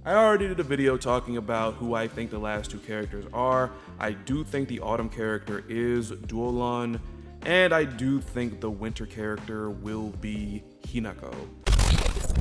I already did a video talking about who I think the last two characters are. I do think the autumn character is Duolon, and I do think the winter character will be Hinako.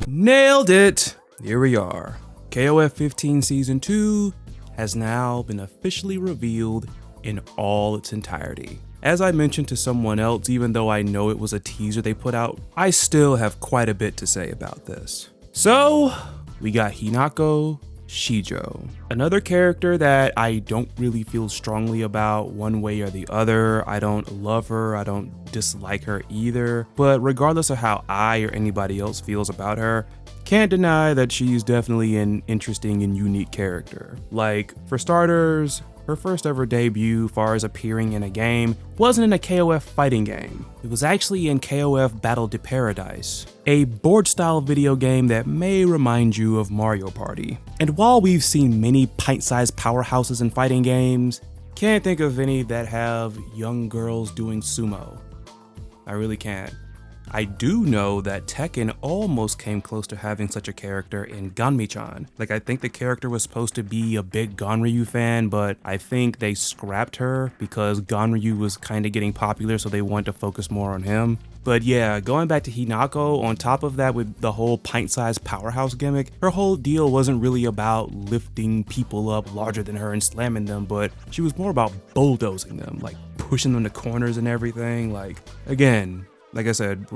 Nailed it! Here we are. KOF 15 Season 2 has now been officially revealed in all its entirety. As I mentioned to someone else, even though I know it was a teaser they put out, I still have quite a bit to say about this. So, we got Hinako Shijo, another character that I don't really feel strongly about one way or the other. I don't love her, I don't dislike her either, but regardless of how I or anybody else feels about her, can't deny that she's definitely an interesting and unique character. Like, for starters, her first ever debut, far as appearing in a game, wasn't in a KOF fighting game. It was actually in KOF Battle to Paradise, a board-style video game that may remind you of Mario Party. And while we've seen many pint-sized powerhouses in fighting games, can't think of any that have young girls doing sumo. I really can't. I do know that Tekken almost came close to having such a character in Ganmi-chan. Like, I think the character was supposed to be a big Ganryu fan, but I think they scrapped her because Ganryu was kind of getting popular, so they wanted to focus more on him. But yeah, going back to Hinako, on top of that with the whole pint-sized powerhouse gimmick, her whole deal wasn't really about lifting people up larger than her and slamming them, but she was more about bulldozing them, like pushing them to corners and everything. Like, again, like I said,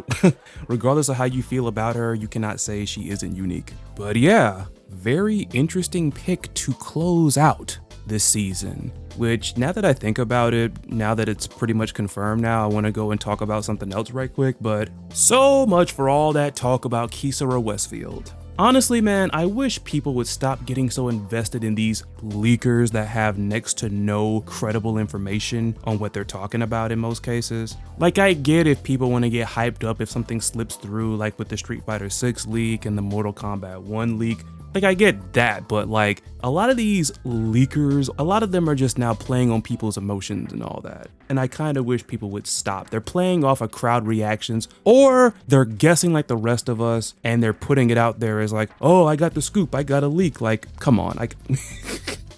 regardless of how you feel about her, you cannot say she isn't unique. But yeah, very interesting pick to close out this season, which now that I think about it, now that it's pretty much confirmed now, I want to go and talk about something else right quick, but so much for all that talk about Kisarah Wesfield. Honestly, man, I wish people would stop getting so invested in these leakers that have next to no credible information on what they're talking about in most cases. Like, I get if people want to get hyped up if something slips through, like with the Street Fighter 6 leak and the Mortal Kombat 1 leak. Like, I get that, but like, a lot of these leakers, a lot of them are just now playing on people's emotions and all that. And I kind of wish people would stop. They're playing off of crowd reactions, or they're guessing like the rest of us, and they're putting it out there as like, oh, I got the scoop, I got a leak. Like, come on.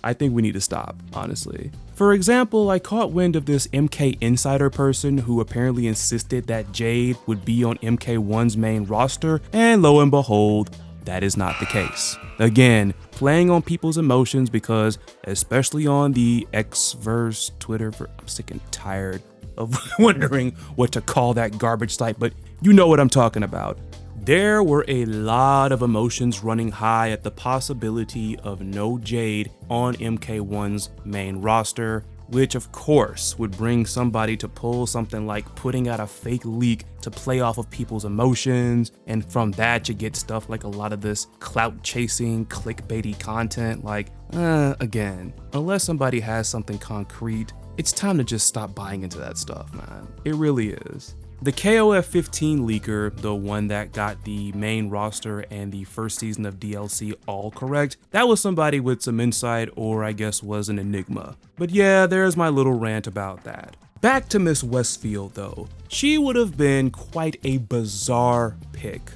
I think we need to stop, honestly. For example, I caught wind of this MK Insider person who apparently insisted that Jade would be on MK1's main roster, and lo and behold, that is not the case. Again, playing on people's emotions because, especially on the X-verse Twitter, I'm sick and tired of wondering what to call that garbage site, but you know what I'm talking about. There were a lot of emotions running high at the possibility of no Jade on MK1's main roster, which of course would bring somebody to pull something like putting out a fake leak to play off of people's emotions, and from that you get stuff like a lot of this clout chasing, clickbaity content. Like, again, unless somebody has something concrete, it's time to just stop buying into that stuff, man. It really is. The KOF 15 leaker, the one that got the main roster and the first season of DLC all correct, that was somebody with some insight, or I guess was an enigma. But yeah, there's my little rant about that. Back to Miss Wesfield though. She would have been quite a bizarre pick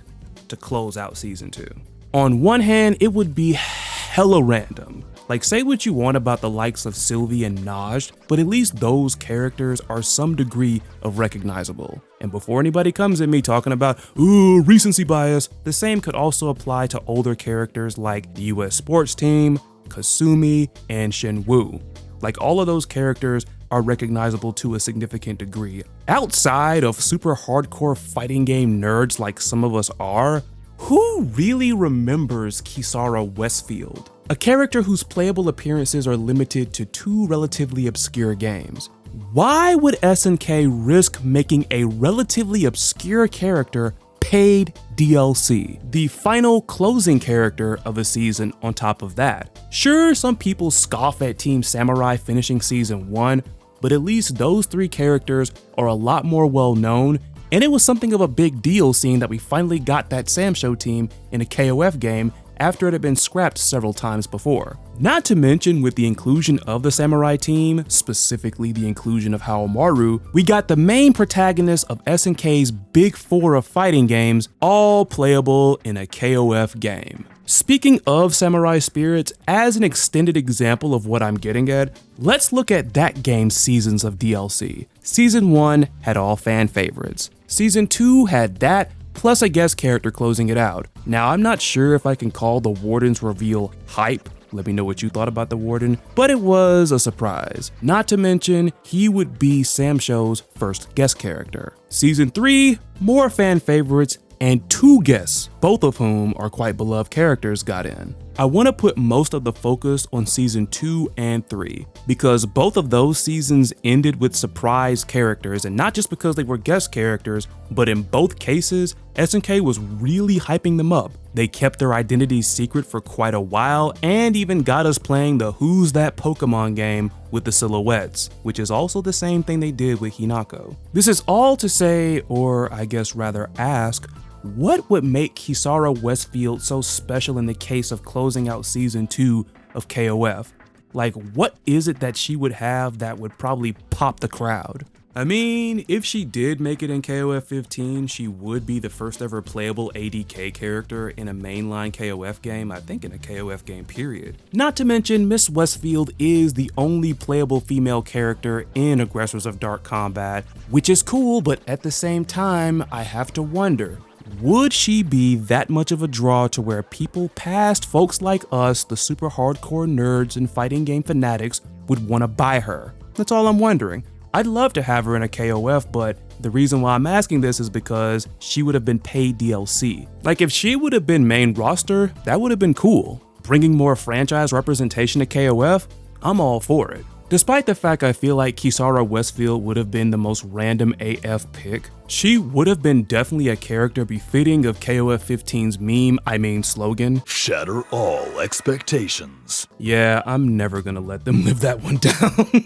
to close out season 2. On one hand, it would be hella random. Like, say what you want about the likes of Sylvie and Najd, but at least those characters are some degree of recognizable. And before anybody comes at me talking about, ooh, recency bias, the same could also apply to older characters like the US sports team, Kasumi, and Shenwu. Like, all of those characters are recognizable to a significant degree. Outside of super hardcore fighting game nerds like some of us are, who really remembers Kisarah Wesfield? A character whose playable appearances are limited to 2 relatively obscure games. Why would SNK risk making a relatively obscure character paid DLC, the final closing character of a season on top of that? Sure, some people scoff at Team Samurai finishing season 1, but at least those 3 characters are a lot more well known, and it was something of a big deal seeing that we finally got that Sam Show team in a KOF game after it had been scrapped several times before. Not to mention, with the inclusion of the Samurai team, specifically the inclusion of Haomaru, we got the main protagonist of SNK's big 4 of fighting games, all playable in a KOF game. Speaking of Samurai Spirits, as an extended example of what I'm getting at, let's look at that game's seasons of DLC. Season 1 had all fan favorites. Season 2 had that, plus a guest character closing it out. Now, I'm not sure if I can call the Warden's reveal hype. Let me know what you thought about the Warden, but it was a surprise. Not to mention, he would be Sam Show's first guest character. Season 3, more fan favorites, and 2 guests, both of whom are quite beloved characters, got in. I want to put most of the focus on season 2 and 3, because both of those seasons ended with surprise characters, and not just because they were guest characters, but in both cases, SNK was really hyping them up. They kept their identities secret for quite a while, and even got us playing the Who's That Pokemon game with the silhouettes, which is also the same thing they did with Hinako. This is all to say, or I guess rather ask, what would make Kisarah Wesfield so special in the case of closing out season 2 of KOF? Like, what is it that she would have that would probably pop the crowd? I mean, if she did make it in KOF 15, she would be the first ever playable ADK character in a mainline KOF game, I think in a KOF game period. Not to mention, Miss Westfield is the only playable female character in Aggressors of Dark Combat, which is cool, but at the same time, I have to wonder, would she be that much of a draw to where people past folks like us, the super hardcore nerds and fighting game fanatics, would want to buy her? That's all I'm wondering. I'd love to have her in a KOF, but the reason why I'm asking this is because she would have been paid DLC. Like, if she would have been main roster, that would have been cool. Bringing more franchise representation to KOF, I'm all for it. Despite the fact I feel like Kisarah Wesfield would have been the most random AF pick, she would have been definitely a character befitting of KOF 15's slogan. Shatter all expectations. Yeah, I'm never gonna let them live that one down.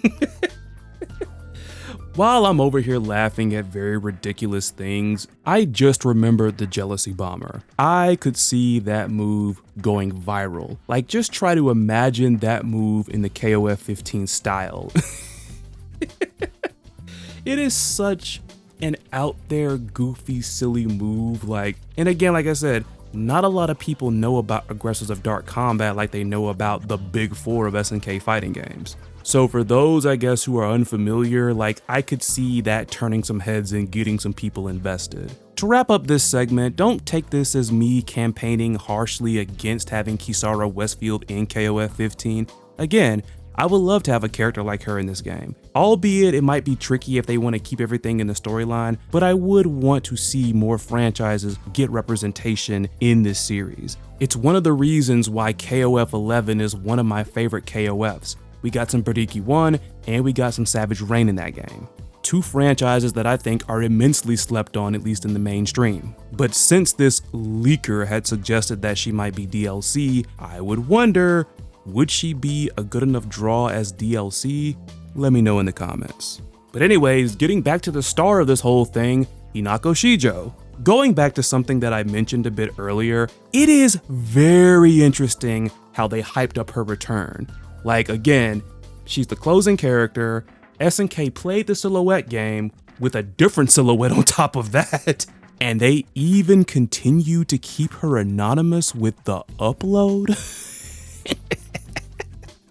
While I'm over here laughing at very ridiculous things, I just remembered the Jealousy Bomber. I could see that move going viral. Like, just try to imagine that move in the KOF 15 style. It is such an out there, goofy, silly move. And again, like I said, not a lot of people know about Aggressors of Dark Combat like they know about the big 4 of SNK fighting games. So for those, I guess, who are unfamiliar, I could see that turning some heads and getting some people invested. To wrap up this segment, don't take this as me campaigning harshly against having Kisarah Wesfield in KOF 15. Again, I would love to have a character like her in this game. Albeit it might be tricky if they want to keep everything in the storyline, but I would want to see more franchises get representation in this series. It's one of the reasons why KOF 11 is one of my favorite KOFs. We got some Berdiki 1 and we got some Savage Rain in that game. 2 franchises that I think are immensely slept on, at least in the mainstream. But since this leaker had suggested that she might be DLC, I would wonder, would she be a good enough draw as DLC? Let me know in the comments. But anyways, getting back to the star of this whole thing, Hinako Shijo. Going back to something that I mentioned a bit earlier, it is very interesting how they hyped up her return. Again, she's the closing character. SNK played the silhouette game with a different silhouette on top of that. And they even continue to keep her anonymous with the upload.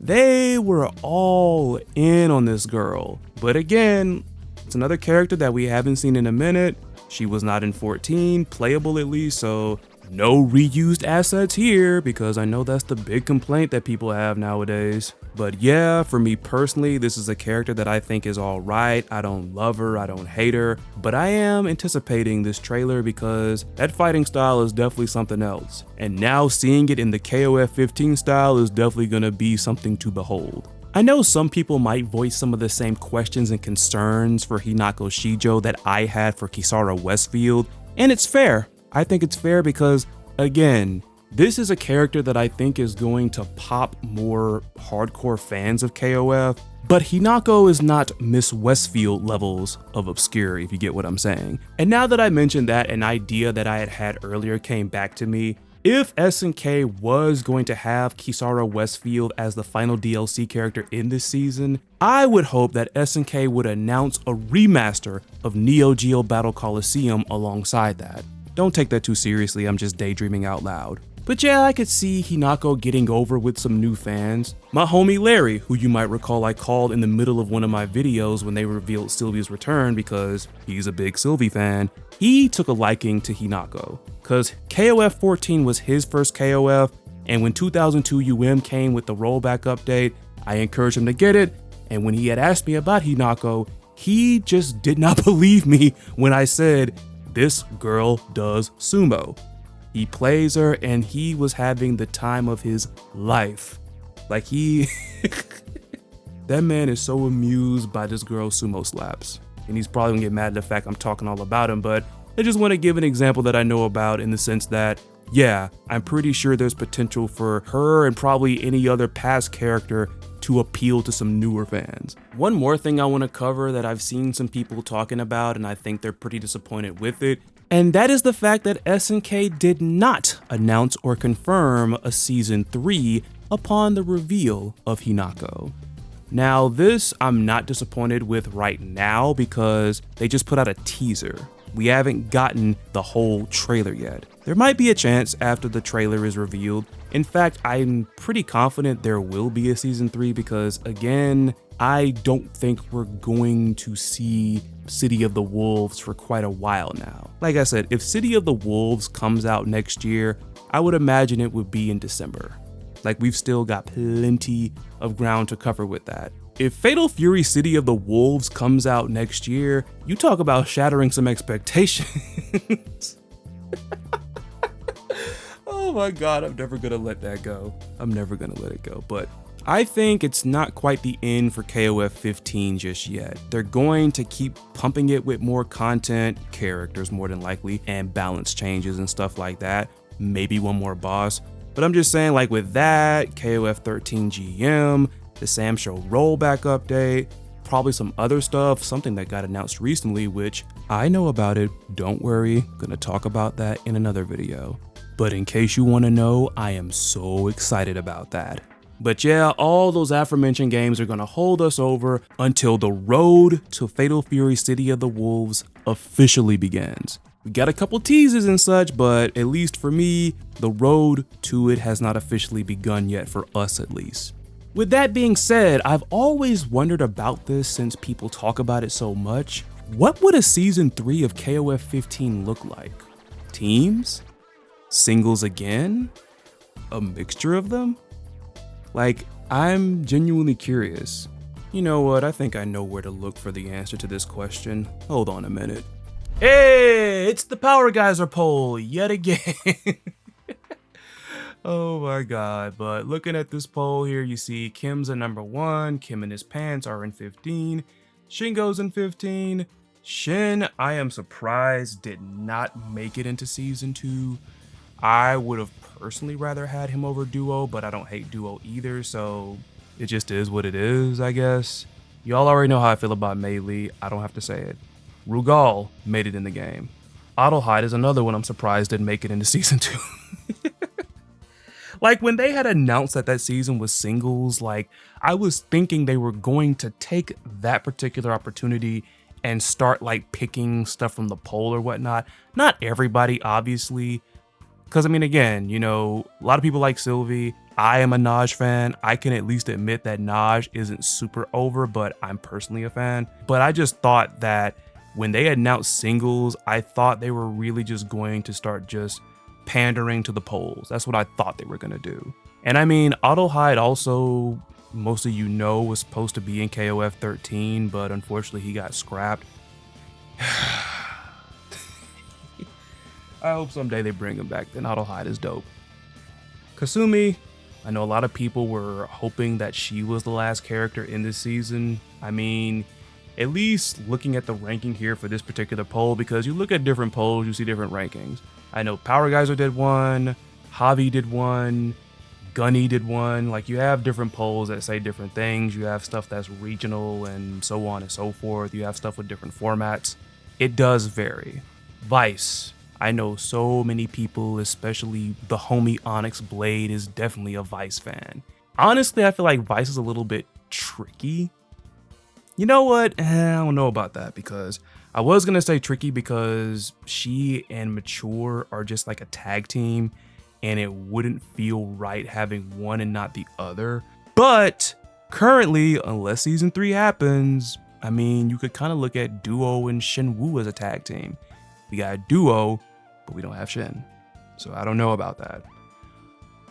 They were all in on this girl. But again, it's another character that we haven't seen in a minute. She was not in 14, playable at least, so no reused assets here, because I know that's the big complaint that people have nowadays. But yeah, for me personally, this is a character that I think is alright. I don't love her, I don't hate her, but I am anticipating this trailer because that fighting style is definitely something else. And now seeing it in the KOF 15 style is definitely gonna be something to behold. I know some people might voice some of the same questions and concerns for Hinako Shijo that I had for Kisarah Wesfield, and it's fair. I think it's fair because, again, this is a character that I think is going to pop more hardcore fans of KOF, but Hinako is not Miss Westfield levels of obscure, if you get what I'm saying. And now that I mentioned that, an idea that I had earlier came back to me. If SNK was going to have Kisarah Wesfield as the final DLC character in this season, I would hope that SNK would announce a remaster of Neo Geo Battle Coliseum alongside that. Don't take that too seriously, I'm just daydreaming out loud. But yeah, I could see Hinako getting over with some new fans. My homie Larry, who you might recall I called in the middle of one of my videos when they revealed Sylvie's return because he's a big Sylvie fan, he took a liking to Hinako. Cause KOF 14 was his first KOF, and when 2002 UM came with the rollback update, I encouraged him to get it, and when he had asked me about Hinako, he just did not believe me when I said, this girl does sumo. He plays her and he was having the time of his life. Like that man is so amused by this girl's sumo slaps. And he's probably gonna get mad at the fact I'm talking all about him, but I just want to give an example that I know about in the sense that, yeah, I'm pretty sure there's potential for her and probably any other past character to appeal to some newer fans. One more thing I want to cover that I've seen some people talking about and I think they're pretty disappointed with it, and that is the fact that SNK did not announce or confirm a season 3 upon the reveal of Hinako. Now this I'm not disappointed with right now because they just put out a teaser. We haven't gotten the whole trailer yet. There might be a chance after the trailer is revealed. In fact, I'm pretty confident there will be a season 3 because again, I don't think we're going to see City of the Wolves for quite a while now. Like I said, if City of the Wolves comes out next year, I would imagine it would be in December. Like we've still got plenty of ground to cover with that. If Fatal Fury City of the Wolves comes out next year, you talk about shattering some expectations. Oh my God, I'm never gonna let that go. I'm never gonna let it go, but I think it's not quite the end for KOF 15 just yet. They're going to keep pumping it with more content, characters more than likely, and balance changes and stuff like that. Maybe one more boss. But I'm just saying, like with that, KOF 13 GM, the Sam Show rollback update, probably some other stuff, something that got announced recently, which I know about it, don't worry, gonna talk about that in another video. But in case you wanna know, I am so excited about that. But yeah, all those aforementioned games are gonna hold us over until the road to Fatal Fury City of the Wolves officially begins. We got a couple teases and such, but at least for me, the road to it has not officially begun yet, for us at least. With that being said, I've always wondered about this since people talk about it so much. What would a season 3 of KOF 15 look like? Teams? Singles again? A mixture of them? Like, I'm genuinely curious. You know what, I think I know where to look for the answer to this question. Hold on a minute. Hey, it's the Power Geyser poll yet again. Oh my God, but looking at this poll here, you see Kim's a number 1, Kim and his pants are in 15, Shingo's in 15, Shin, I am surprised, did not make it into season 2. I would have personally rather had him over Duo, but I don't hate Duo either, so it just is what it is, I guess. Y'all already know how I feel about Mei Lee, I don't have to say it. Rugal made it in the game. Adelheid is another one I'm surprised didn't make it into season 2. Like when they had announced that that season was singles, like I was thinking they were going to take that particular opportunity and start like picking stuff from the poll or whatnot. Not everybody, obviously. Because I mean, again, you know, a lot of people like Sylvie. I am a Naj fan. I can at least admit that Naj isn't super over, but I'm personally a fan. But I just thought that when they announced singles, I thought they were really just going to start just pandering to the polls. That's what I thought they were going to do. And I mean, Adelheid also, most of you know, was supposed to be in KOF 13, but unfortunately he got scrapped. I hope someday they bring him back, then Adelheid is dope. Kasumi, I know a lot of people were hoping that she was the last character in this season. I mean, at least looking at the ranking here for this particular poll, because you look at different polls, you see different rankings. I know Power Geyser did one, Javi did one, Gunny did one. Like you have different polls that say different things. You have stuff that's regional and so on and so forth. You have stuff with different formats. It does vary. Vice. I know so many people, especially the homie Onyx Blade is definitely a Vice fan. Honestly, I feel like Vice is a little bit tricky. You know what? I don't know about that because I was going to say tricky because she and Mature are just like a tag team. and it wouldn't feel right having one and not the other. But currently, unless season 3 happens, I mean, you could kind of look at Duo and Shenwu as a tag team. We got Duo, but we don't have Shin. So I don't know about that.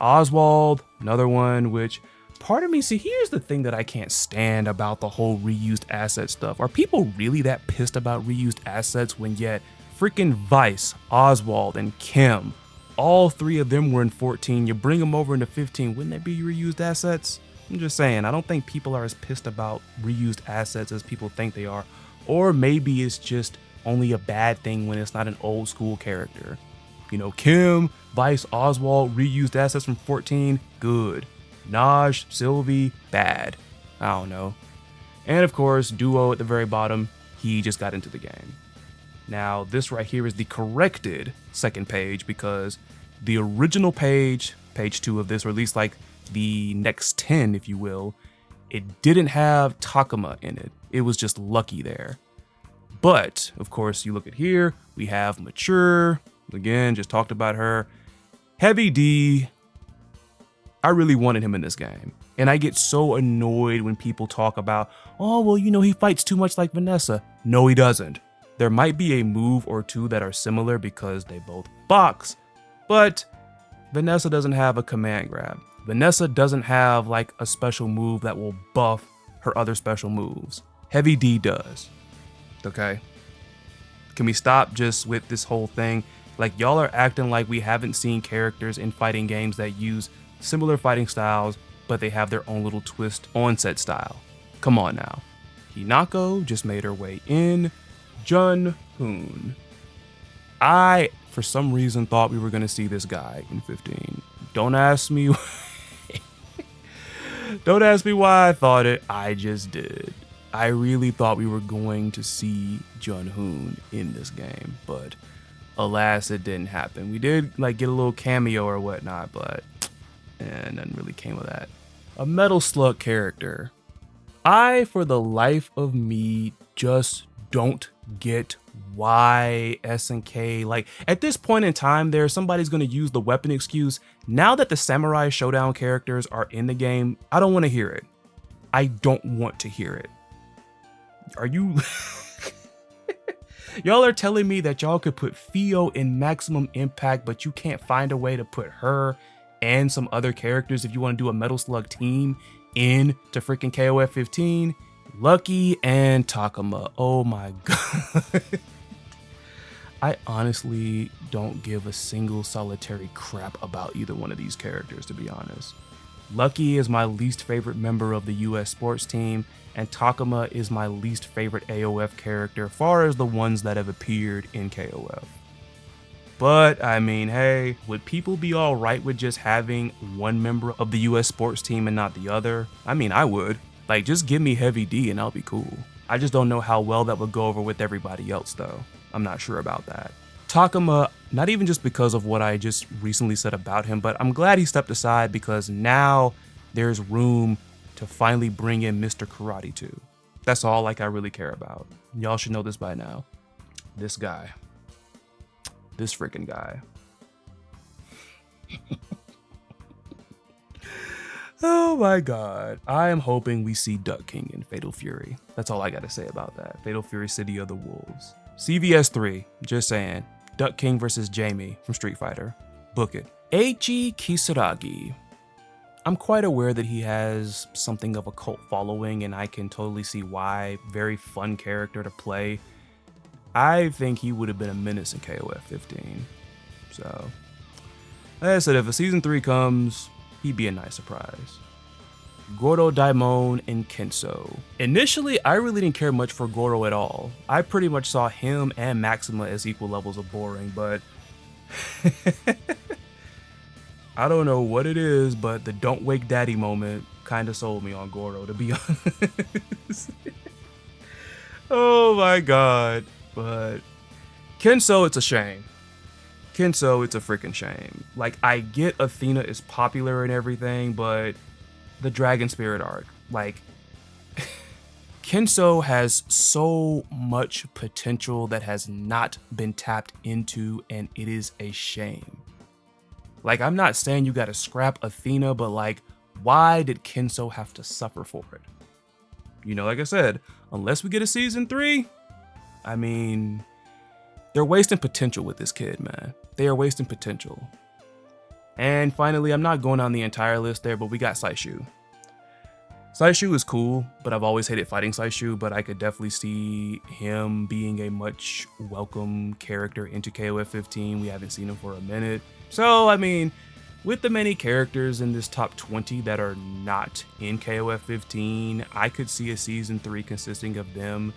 Oswald, another one, which part of me, see, here's the thing that I can't stand about the whole reused asset stuff. Are people really that pissed about reused assets when yet freaking Vice, Oswald, and Kim, all 3 of them were in 14, you bring them over into 15, wouldn't that be reused assets? I'm just saying, I don't think people are as pissed about reused assets as people think they are. Or maybe it's just only a bad thing when it's not an old school character. You know, Kim, Vice, Oswald, reused assets from 14, good. Naj, Sylvie, bad. I don't know. And of course, Duo at the very bottom, he just got into the game. Now, this right here is the corrected second page because the original page 2 of this, or at least like the next 10, if you will, it didn't have Takuma in it. It was just Lucky there. But, of course, you look at here, we have Mature, again, just talked about her. Heavy D, I really wanted him in this game. And I get so annoyed when people talk about, oh, well, you know, he fights too much like Vanessa. No, he doesn't. There might be a move or two that are similar because they both box, but Vanessa doesn't have a command grab. Vanessa doesn't have like a special move that will buff her other special moves. Heavy D does. Okay? Can we stop just with this whole thing? Like, y'all are acting like we haven't seen characters in fighting games that use similar fighting styles, but they have their own little twist on set style. Come on now. Hinako just made her way in. Jun Hoon. I, for some reason, thought we were going to see this guy in 15. Don't ask me. Don't ask me why I thought it. I just did. I really thought we were going to see Jun Hoon in this game, but alas, it didn't happen. We did like get a little cameo or whatnot, but nothing really came of that. A Metal Slug character. I, for the life of me, just don't get why SNK, like at this point in time there, somebody's going to use the weapon excuse. Now that the Samurai Showdown characters are in the game, I don't want to hear it. I don't want to hear it. Are you y'all are telling me that y'all could put Fio in Maximum Impact, but you can't find a way to put her and some other characters if you want to do a Metal Slug team in to freaking KOF 15? Lucky and Takuma. Oh my god. I honestly don't give a single solitary crap about either one of these characters, to be honest. Lucky is my least favorite member of the US sports team, and Takuma is my least favorite AOF character, far as the ones that have appeared in KOF. But, I mean, hey, would people be alright with just having one member of the US sports team and not the other? I mean, I would. Like, just give me Heavy D and I'll be cool. I just don't know how well that would go over with everybody else, though. I'm not sure about that. Takuma, not even just because of what I just recently said about him, but I'm glad he stepped aside because now there's room to finally bring in Mr. Karate 2. That's all like I really care about. Y'all should know this by now. This guy. This freaking guy. Oh my god. I am hoping we see Duck King in Fatal Fury. That's all I gotta say about that. Fatal Fury City of the Wolves. CVS 3, just saying. Duck King versus Jamie from Street Fighter. Book it. Eiichi Kisaragi. I'm quite aware that he has something of a cult following, and I can totally see why. Very fun character to play. I think he would have been a menace in KOF 15. So, like I said, if a season 3 comes, he'd be a nice surprise. Goro Daimon and Kenso. Initially, I really didn't care much for Goro at all. I pretty much saw him and Maxima as equal levels of boring, but I don't know what it is, but the don't wake daddy moment kind of sold me on Goro, to be honest. Oh my god. But Kenso, it's a shame. Kenso, it's a freaking shame. Like, I get Athena is popular and everything, but the Dragon Spirit arc, like, Kenso has so much potential that has not been tapped into, and it is a shame. Like, I'm not saying you gotta scrap Athena, but like, why did Kenso have to suffer for it? You know, like I said, unless we get a season 3, I mean, they're wasting potential with this kid, man. They are wasting potential. And finally, I'm not going on the entire list there, but we got Saishu. Saishu is cool, but I've always hated fighting Saishu, but I could definitely see him being a much welcome character into KOF 15. We haven't seen him for a minute. So, I mean, with the many characters in this top 20 that are not in KOF 15, I could see a season 3 consisting of them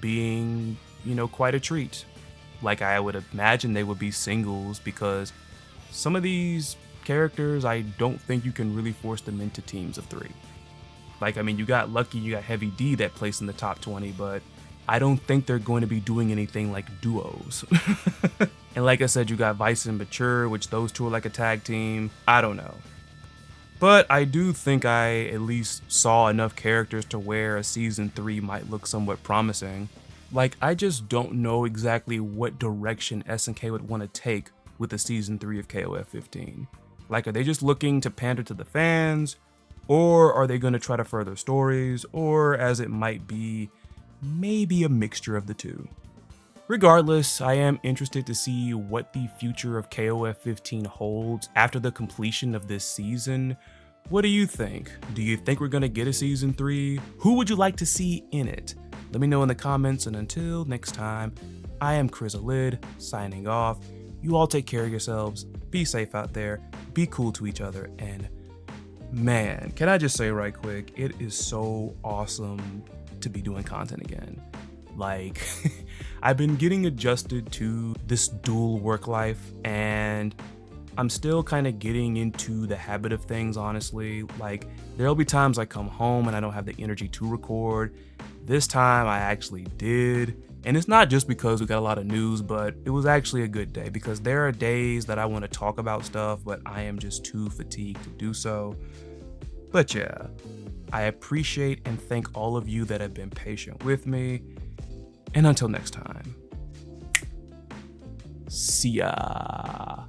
being, you know, quite a treat. Like, I would imagine they would be singles, because some of these characters, I don't think you can really force them into teams of 3. Like, I mean, you got Lucky, you got Heavy D that place in the top 20, but I don't think they're going to be doing anything like duos. And like I said, you got Vice and Mature, which those two are like a tag team. I don't know. But I do think I at least saw enough characters to where a season 3 might look somewhat promising. Like, I just don't know exactly what direction SNK would want to take with a season 3 of KOF 15. Like, are they just looking to pander to the fans? Or are they going to try to further stories? Or, as it might be, maybe a mixture of the two. Regardless, I am interested to see what the future of KOF 15 holds after the completion of this season. What do you think? Do you think we're going to get a season 3? Who would you like to see in it? Let me know in the comments, and until next time, I am Chrysalid, signing off. You all take care of yourselves, be safe out there, be cool to each other, and man, can I just say right quick, it is so awesome to be doing content again. Like, I've been getting adjusted to this dual work life, and I'm still kind of getting into the habit of things, honestly. Like, there'll be times I come home and I don't have the energy to record. This time I actually did. And it's not just because we got a lot of news, but it was actually a good day, because there are days that I want to talk about stuff, but I am just too fatigued to do so. But yeah, I appreciate and thank all of you that have been patient with me. And until next time, see ya.